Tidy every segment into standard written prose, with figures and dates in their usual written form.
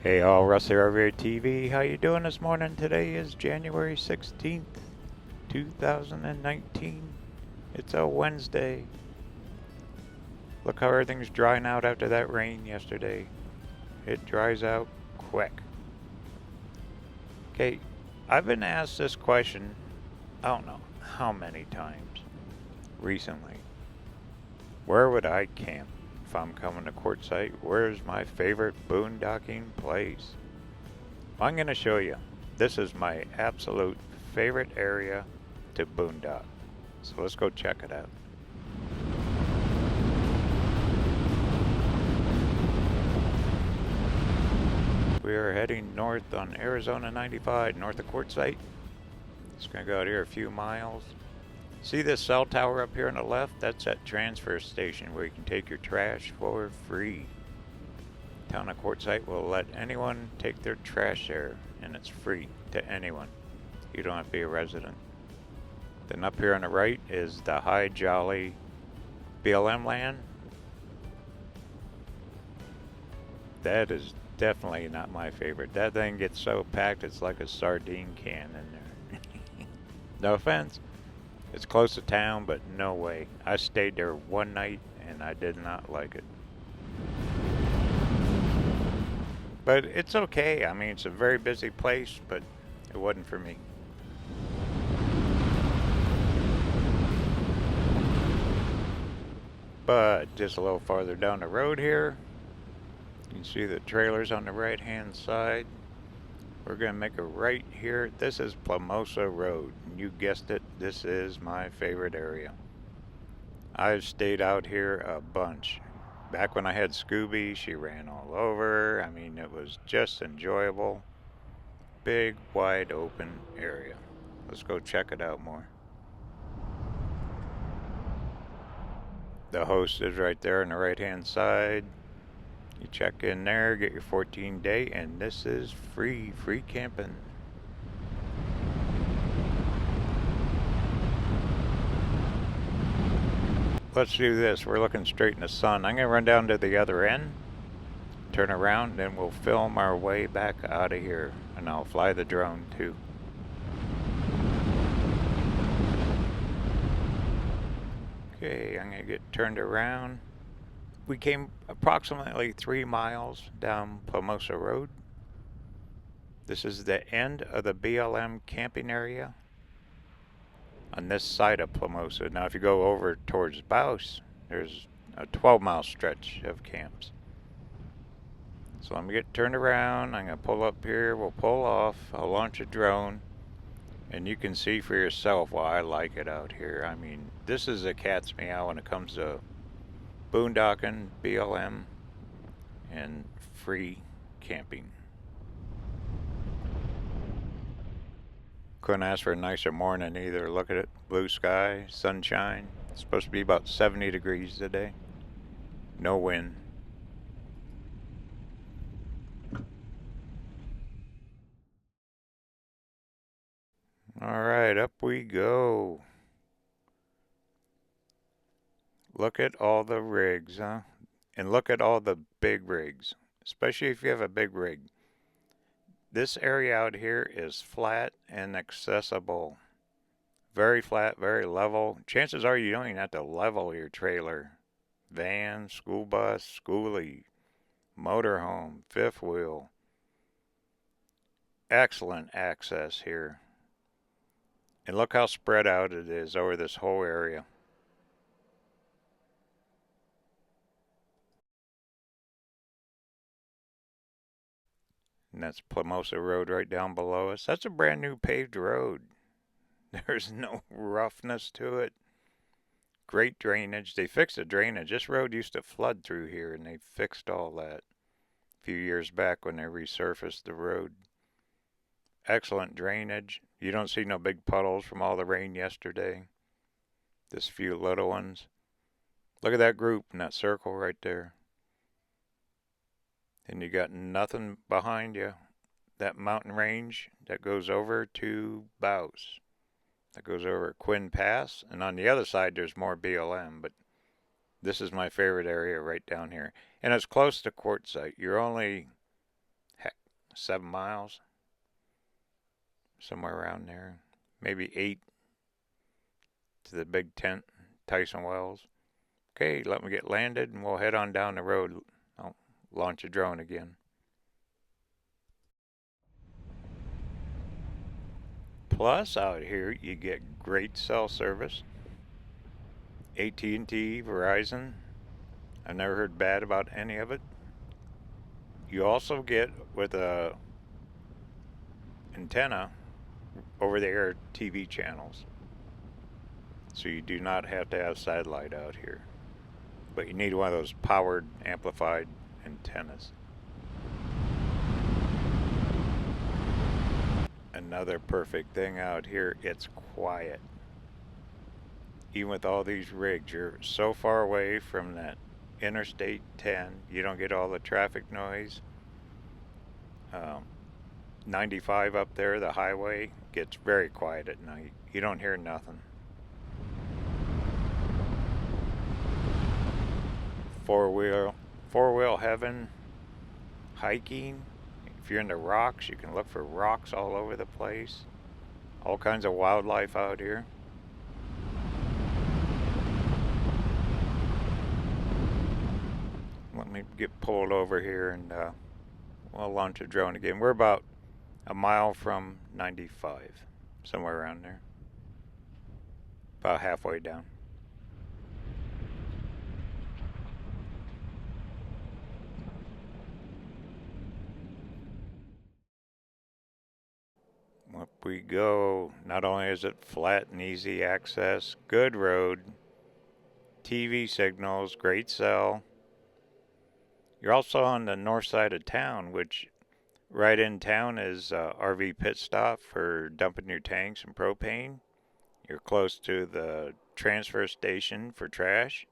Hey all, Russ here, RVerTV. How you doing this morning? Today is January 16th, 2019. It's a Wednesday. Look how everything's drying out after that rain yesterday. It dries out quick. Okay, I've been asked this question, I don't know how many times recently. Where would I camp if I'm coming to Quartzsite? Where's my favorite boondocking place? I'm going to show you. This is my absolute favorite area to boondock. So let's go check it out. We are heading north on Arizona 95, north of Quartzsite. Just going to go out here a few miles. See this cell tower up here on the left? That's that transfer station where you can take your trash for free. Town of Quartzsite will let anyone take their trash there, and it's free to anyone. You don't have to be a resident. Then up here on the right is the High Jolly BLM land. That is definitely not my favorite. That thing gets so packed it's like a sardine can in there. No offense. It's close to town, but no way. I stayed there one night and I did not like it. But it's okay. I mean, it's a very busy place, but it wasn't for me. But just a little farther down the road here, you can see the trailers on the right hand side. We're going to make a right here. This is Plomosa Road. You guessed it, this is my favorite area. I've stayed out here a bunch. Back when I had Scooby, she ran all over. I mean, it was just enjoyable. Big, wide open area. Let's go check it out more. The host is right there on the right hand side. You check in there, get your 14-day, and this is free camping. Let's do this. We're looking straight in the sun. I'm going to run down to the other end, turn around, then we'll film our way back out of here. And I'll fly the drone too. Okay, I'm going to get turned around. We came approximately 3 miles down Plomosa Road. This is the end of the BLM camping area on this side of Plomosa. Now if you go over towards Bouse, there's a 12-mile stretch of camps. So I'm going to get turned around. I'm going to pull up here. We'll pull off. I'll launch a drone. And you can see for yourself why I like it out here. I mean, this is a cat's meow when it comes to boondocking, BLM, and free camping. Couldn't ask for a nicer morning either. Look at it. Blue sky, sunshine. It's supposed to be about 70 degrees today. No wind. Alright, up we go. Look at all the rigs, huh? And look at all the big rigs, especially if you have a big rig. This area out here is flat and accessible. Very flat, very level. Chances are you don't even have to level your trailer. Van, school bus, schoolie, motorhome, fifth wheel. Excellent access here. And look how spread out it is over this whole area. And that's Plomosa Road right down below us. That's a brand new paved road. There's no roughness to it. Great drainage. They fixed the drainage. This road used to flood through here, and they fixed all that a few years back when they resurfaced the road. Excellent drainage. You don't see no big puddles from all the rain yesterday. Just a few little ones. Look at that group in that circle right there. And you got nothing behind you. That mountain range that goes over to Bouse. That goes over Quinn Pass. And on the other side, there's more BLM. But this is my favorite area right down here. And it's close to Quartzsite. You're only, heck, 7 miles, somewhere around there. Maybe 8 to the big tent, Tyson Wells. Okay, let me get landed and we'll head on down the road. I'll launch a drone again. Plus, out here you get great cell service. AT&T, Verizon. I've never heard bad about any of it. You also get, with a antenna, over-the-air TV channels. So you do not have to have satellite out here. But you need one of those powered, amplified antennas. Another perfect thing out here, it's quiet. Even with all these rigs, you're so far away from that Interstate 10, you don't get all the traffic noise. 95 up there, the highway, gets very quiet at night. You don't hear nothing. Four-wheel heaven, hiking. If you're into rocks, you can look for rocks all over the place. All kinds of wildlife out here. Let me get pulled over here and we'll launch a drone again. We're about a mile from 95, somewhere around there. About halfway down. Up we go. Not only is it flat and easy access, good road, TV signals, great cell. You're also on the north side of town, which right in town is RV pit stop for dumping your tanks and propane. You're close to the transfer station for trash.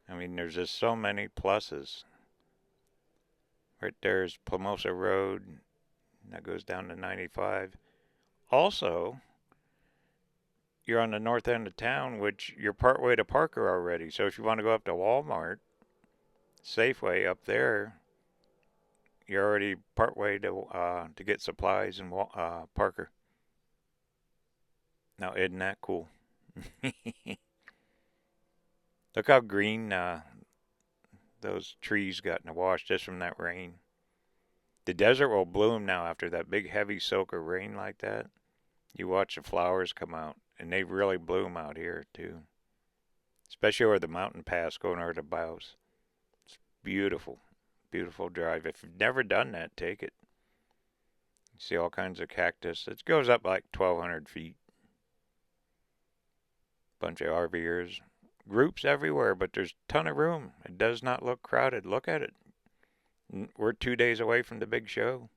I mean, there's just so many pluses. Right there's Plomosa Road. That goes down to 95. Also, you're on the north end of town, which you're partway to Parker already. So if you want to go up to Walmart, Safeway up there, you're already partway to get supplies in Parker. Now, isn't that cool? Look how green those trees got in the wash just from that rain. The desert will bloom now after that big heavy soak of rain like that. You watch the flowers come out, and they really bloom out here too. Especially over the mountain pass going over to Bouse. It's beautiful, beautiful drive. If you've never done that, take it. You see all kinds of cactus. It goes up like 1,200 feet. Bunch of RVers. Groups everywhere, but there's a ton of room. It does not look crowded. Look at it. We're 2 days away from the big show.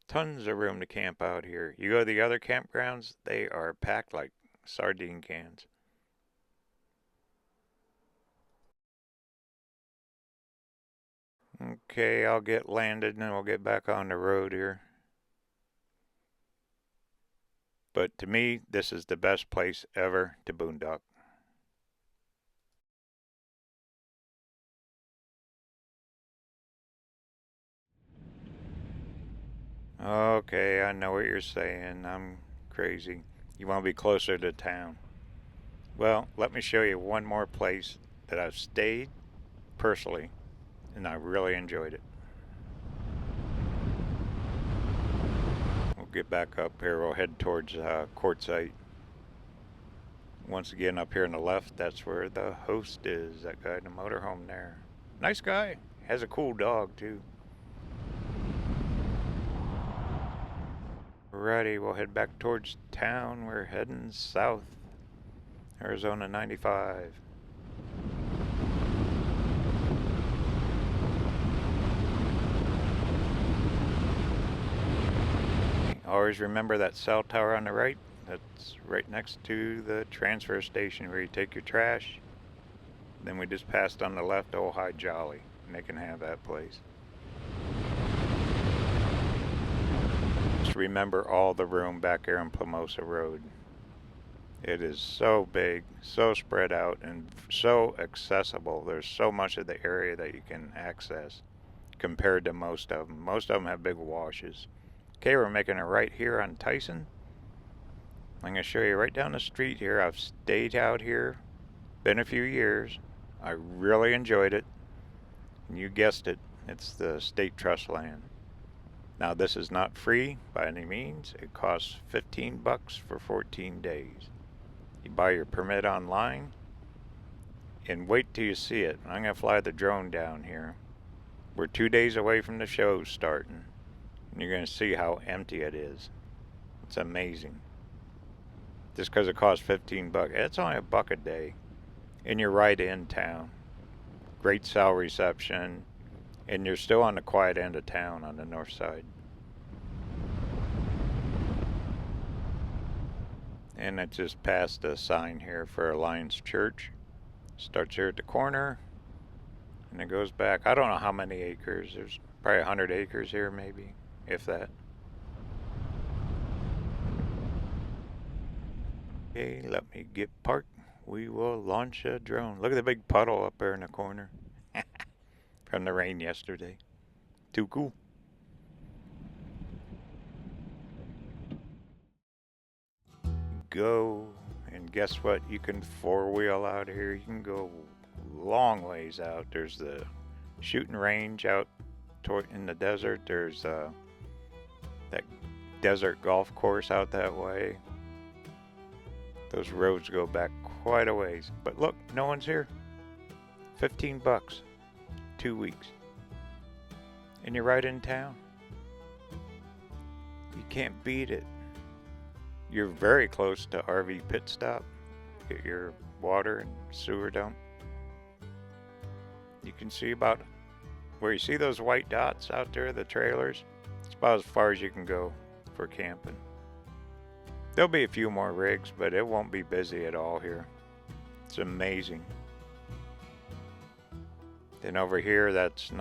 Tons of room to camp out here. You go to the other campgrounds, they are packed like sardine cans. Okay, I'll get landed and then we'll get back on the road here. But to me, this is the best place ever to boondock. Okay, I know what you're saying. I'm crazy. You want to be closer to town. Well, let me show you one more place that I've stayed personally, and I really enjoyed it. We'll get back up here. We'll head towards QUARTZSITE. Once again, up here on the left, that's where the host is, that guy in the motorhome there. Nice guy. Has a cool dog, too. Alrighty, we'll head back towards town. We're heading south. Arizona 95. Always remember that cell tower on the right. That's right next to the transfer station where you take your trash. Then we just passed on the left Old High Jolly, and they can have that place. Just remember all the room back there on Plomosa Road. It is so big, so spread out, and so accessible. There's so much of the area that you can access compared to most of them. Most of them have big washes. Okay, we're making it right here on Tyson. I'm going to show you right down the street here. I've stayed out here, been a few years. I really enjoyed it. And you guessed it, it's the state trust land. Now this is not free by any means. It costs $15 for 14 days. You buy your permit online and wait till you see it. I'm going to fly the drone down here. We're 2 days away from the show starting, and you're going to see how empty it is. It's amazing. Just because it costs $15, it's only $1 a day, and you're right in town. Great cell reception, and you're still on the quiet end of town on the north side. And it just passed a sign here for Alliance Church. Starts here at the corner, and it goes back. I don't know how many acres. There's probably 100 acres here, maybe, if that. Okay, let me get parked. We will launch a drone. Look at the big puddle up there in the corner from the rain yesterday. Too cool. Go, and guess what? You can four-wheel out here. You can go long ways out. There's the shooting range out in the desert. There's that desert golf course out that way. Those roads go back quite a ways. But look, no one's here. $15, 2 weeks. And you're right in town. You can't beat it. You're very close to RV pit stop. Get your water and sewer dump. You can see about where you see those white dots out there, the trailers. It's about as far as you can go for camping. There'll be a few more rigs, but it won't be busy at all here. It's amazing. Then over here, that's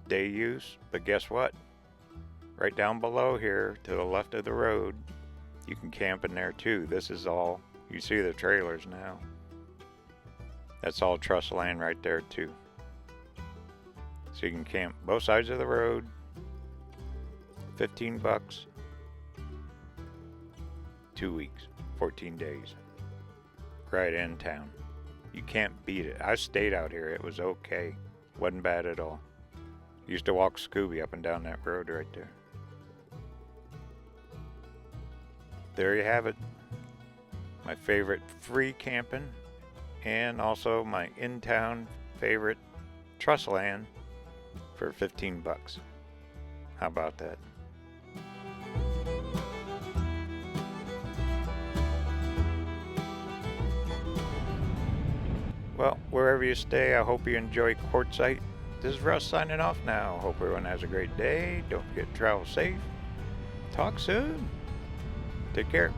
day use, but guess what? Right down below here, to the left of the road, you can camp in there too. This is all, you see the trailers now. That's all trust land right there too. So you can camp both sides of the road. $15, 2 weeks, 14 days. Right in town. You can't beat it. I stayed out here. It was okay. Wasn't bad at all. Used to walk Scooby up and down that road right there. There you have it. My favorite free camping, and also my in-town favorite trust land for $15. How about that? Well, wherever you stay, I hope you enjoy QUARTZSITE. This is Russ signing off now. Hope everyone has a great day. Don't forget to travel safe. Talk soon. Take care.